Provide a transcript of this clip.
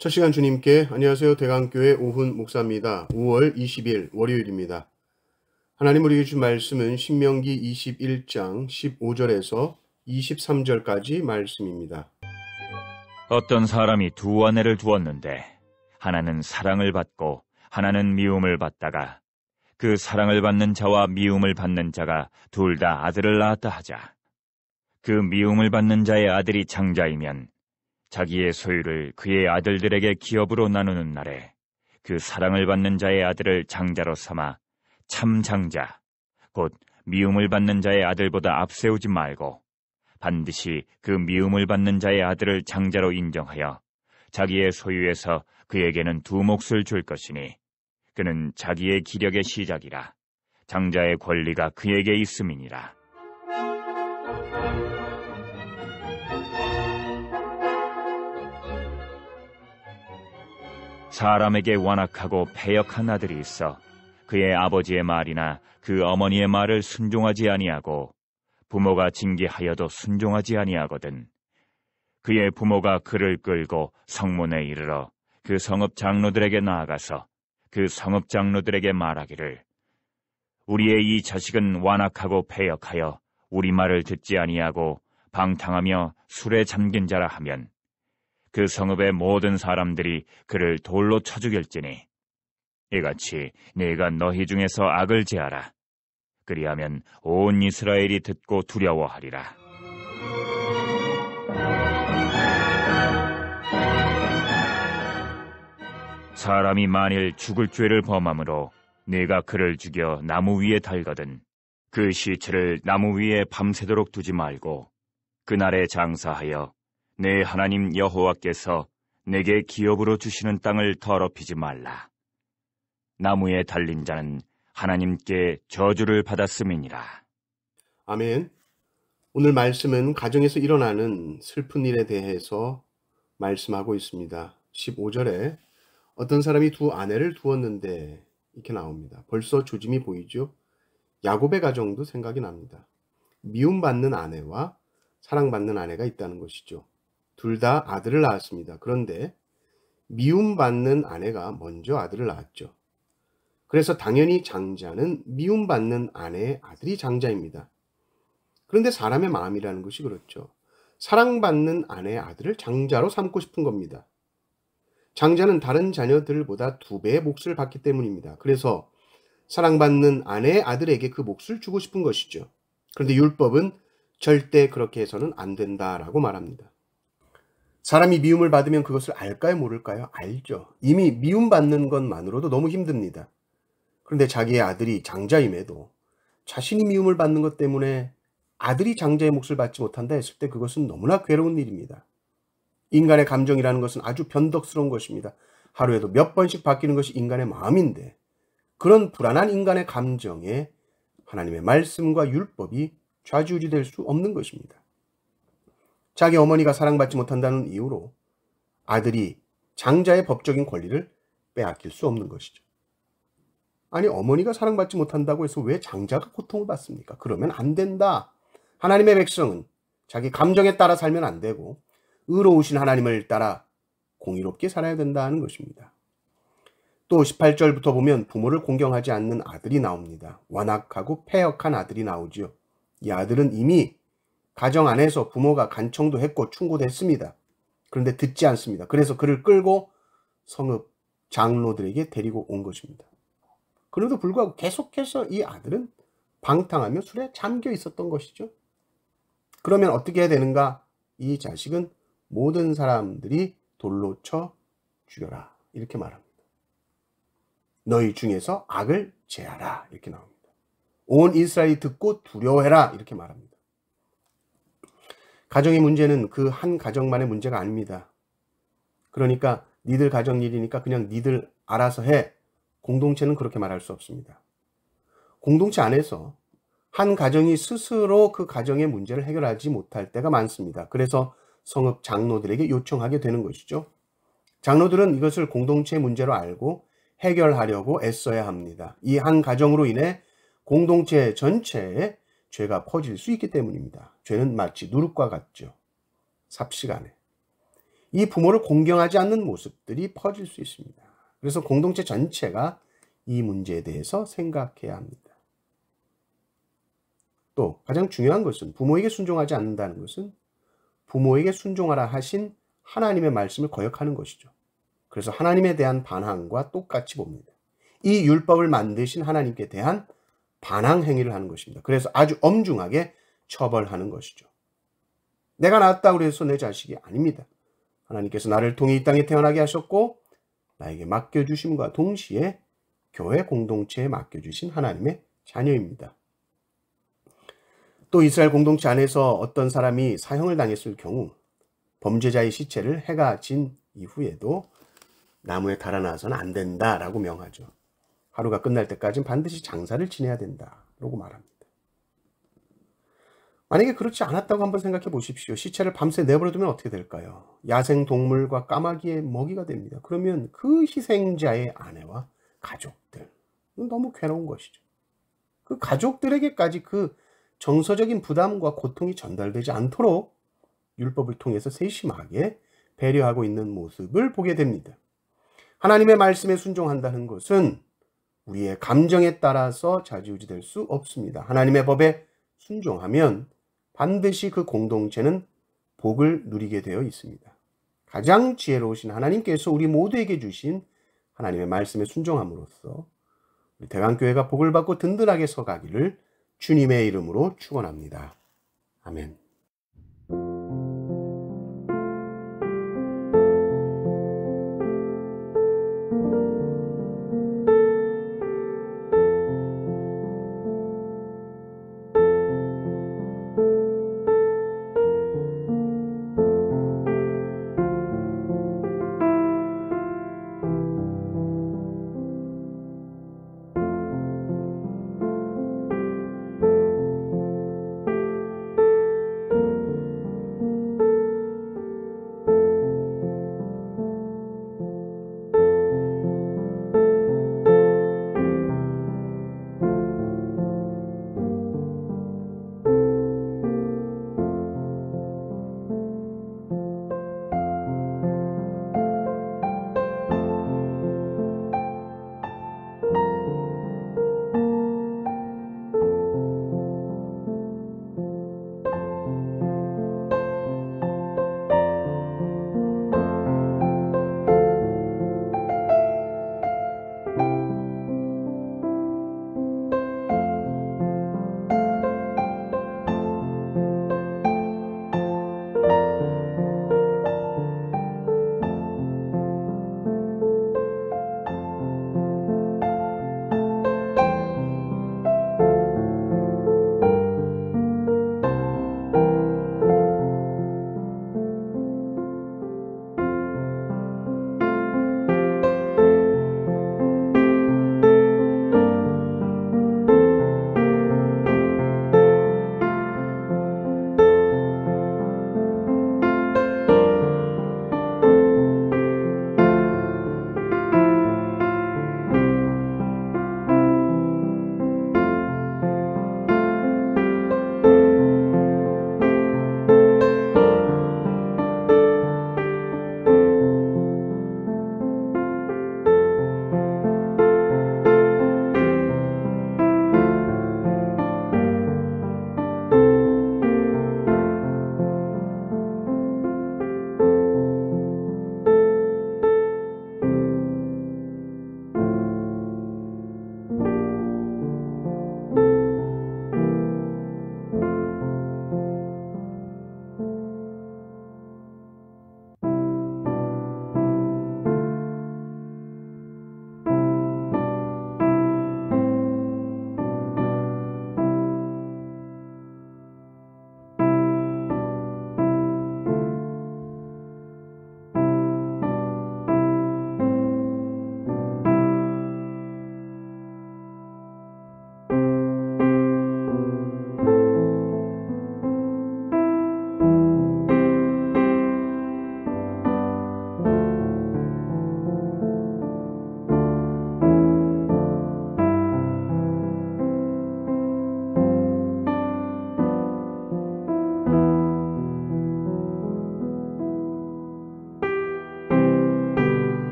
첫 시간 주님께 안녕하세요. 대강교회 오훈 목사입니다. 5월 20일 월요일입니다. 하나님 우리에게 준 말씀은 신명기 21장 15절에서 23절까지 말씀입니다. 어떤 사람이 두 아내를 두었는데 하나는 사랑을 받고 하나는 미움을 받다가 그 사랑을 받는 자와 미움을 받는 자가 둘 다 아들을 낳았다 하자. 그 미움을 받는 자의 아들이 장자이면 자기의 소유를 그의 아들들에게 기업으로 나누는 날에 그 사랑을 받는 자의 아들을 장자로 삼아 참 장자, 곧 미움을 받는 자의 아들보다 앞세우지 말고 반드시 그 미움을 받는 자의 아들을 장자로 인정하여 자기의 소유에서 그에게는 두 몫을 줄 것이니 그는 자기의 기력의 시작이라 장자의 권리가 그에게 있음이니라. 사람에게 완악하고 패역한 아들이 있어 그의 아버지의 말이나 그 어머니의 말을 순종하지 아니하고 부모가 징계하여도 순종하지 아니하거든. 그의 부모가 그를 끌고 성문에 이르러 그 성읍 장로들에게 나아가서 그 성읍 장로들에게 말하기를 우리의 이 자식은 완악하고 패역하여 우리 말을 듣지 아니하고 방탕하며 술에 잠긴 자라 하면 그 성읍의 모든 사람들이 그를 돌로 쳐 죽일지니 이같이 네가 너희 중에서 악을 제하라. 그리하면 온 이스라엘이 듣고 두려워하리라. 사람이 만일 죽을 죄를 범함으로 네가 그를 죽여 나무 위에 달거든 그 시체를 나무 위에 밤새도록 두지 말고 그날에 장사하여 내 하나님 여호와께서 내게 기업으로 주시는 땅을 더럽히지 말라. 나무에 달린 자는 하나님께 저주를 받았음이니라. 아멘. 오늘 말씀은 가정에서 일어나는 슬픈 일에 대해서 말씀하고 있습니다. 15절에 어떤 사람이 두 아내를 두었는데 이렇게 나옵니다. 벌써 조짐이 보이죠? 야곱의 가정도 생각이 납니다. 미움받는 아내와 사랑받는 아내가 있다는 것이죠. 둘 다 아들을 낳았습니다. 그런데 미움받는 아내가 먼저 아들을 낳았죠. 그래서 당연히 장자는 미움받는 아내의 아들이 장자입니다. 그런데 사람의 마음이라는 것이 그렇죠. 사랑받는 아내의 아들을 장자로 삼고 싶은 겁니다. 장자는 다른 자녀들보다 2배의 몫을 받기 때문입니다. 그래서 사랑받는 아내의 아들에게 그 몫을 주고 싶은 것이죠. 그런데 율법은 절대 그렇게 해서는 안 된다라고 말합니다. 사람이 미움을 받으면 그것을 알까요, 모를까요? 알죠. 이미 미움받는 것만으로도 너무 힘듭니다. 그런데 자기의 아들이 장자임에도 자신이 미움을 받는 것 때문에 아들이 장자의 몫을 받지 못한다 했을 때 그것은 너무나 괴로운 일입니다. 인간의 감정이라는 것은 아주 변덕스러운 것입니다. 하루에도 몇 번씩 바뀌는 것이 인간의 마음인데 그런 불안한 인간의 감정에 하나님의 말씀과 율법이 좌지우지될 수 없는 것입니다. 자기 어머니가 사랑받지 못한다는 이유로 아들이 장자의 법적인 권리를 빼앗길 수 없는 것이죠. 아니, 어머니가 사랑받지 못한다고 해서 왜 장자가 고통을 받습니까? 그러면 안 된다. 하나님의 백성은 자기 감정에 따라 살면 안 되고 의로우신 하나님을 따라 공의롭게 살아야 된다는 것입니다. 또 18절부터 보면 부모를 공경하지 않는 아들이 나옵니다. 완악하고 패역한 아들이 나오죠. 이 아들은 이미 가정 안에서 부모가 간청도 했고 충고도 했습니다. 그런데 듣지 않습니다. 그래서 그를 끌고 성읍 장로들에게 데리고 온 것입니다. 그럼에도 불구하고 계속해서 이 아들은 방탕하며 술에 잠겨 있었던 것이죠. 그러면 어떻게 해야 되는가? 이 자식은 모든 사람들이 돌로 쳐 죽여라. 이렇게 말합니다. 너희 중에서 악을 제하라. 이렇게 나옵니다. 온 이스라엘이 듣고 두려워해라. 이렇게 말합니다. 가정의 문제는 그 한 가정만의 문제가 아닙니다. 그러니까 니들 가정 일이니까 그냥 니들 알아서 해. 공동체는 그렇게 말할 수 없습니다. 공동체 안에서 한 가정이 스스로 그 가정의 문제를 해결하지 못할 때가 많습니다. 그래서 성읍 장로들에게 요청하게 되는 것이죠. 장로들은 이것을 공동체의 문제로 알고 해결하려고 애써야 합니다. 이 한 가정으로 인해 공동체 전체에 죄가 퍼질 수 있기 때문입니다. 죄는 마치 누룩과 같죠. 삽시간에. 이 부모를 공경하지 않는 모습들이 퍼질 수 있습니다. 그래서 공동체 전체가 이 문제에 대해서 생각해야 합니다. 또 가장 중요한 것은 부모에게 순종하지 않는다는 것은 부모에게 순종하라 하신 하나님의 말씀을 거역하는 것이죠. 그래서 하나님에 대한 반항과 똑같이 봅니다. 이 율법을 만드신 하나님께 대한 반항 행위를 하는 것입니다. 그래서 아주 엄중하게 처벌하는 것이죠. 내가 낳았다고 해서 내 자식이 아닙니다. 하나님께서 나를 통해 이 땅에 태어나게 하셨고 나에게 맡겨주심과 동시에 교회 공동체에 맡겨주신 하나님의 자녀입니다. 또 이스라엘 공동체 안에서 어떤 사람이 사형을 당했을 경우 범죄자의 시체를 해가 진 이후에도 나무에 달아놔서는 안 된다라고 명하죠. 하루가 끝날 때까지는 반드시 장사를 지내야 된다라고 말합니다. 만약에 그렇지 않았다고 한번 생각해 보십시오. 시체를 밤새 내버려두면 어떻게 될까요? 야생동물과 까마귀의 먹이가 됩니다. 그러면 그 희생자의 아내와 가족들, 너무 괴로운 것이죠. 그 가족들에게까지 그 정서적인 부담과 고통이 전달되지 않도록 율법을 통해서 세심하게 배려하고 있는 모습을 보게 됩니다. 하나님의 말씀에 순종한다는 것은 우리의 감정에 따라서 좌지우지될 수 없습니다. 하나님의 법에 순종하면 반드시 그 공동체는 복을 누리게 되어 있습니다. 가장 지혜로우신 하나님께서 우리 모두에게 주신 하나님의 말씀에 순종함으로써 우리 대강교회가 복을 받고 든든하게 서가기를 주님의 이름으로 축원합니다. 아멘.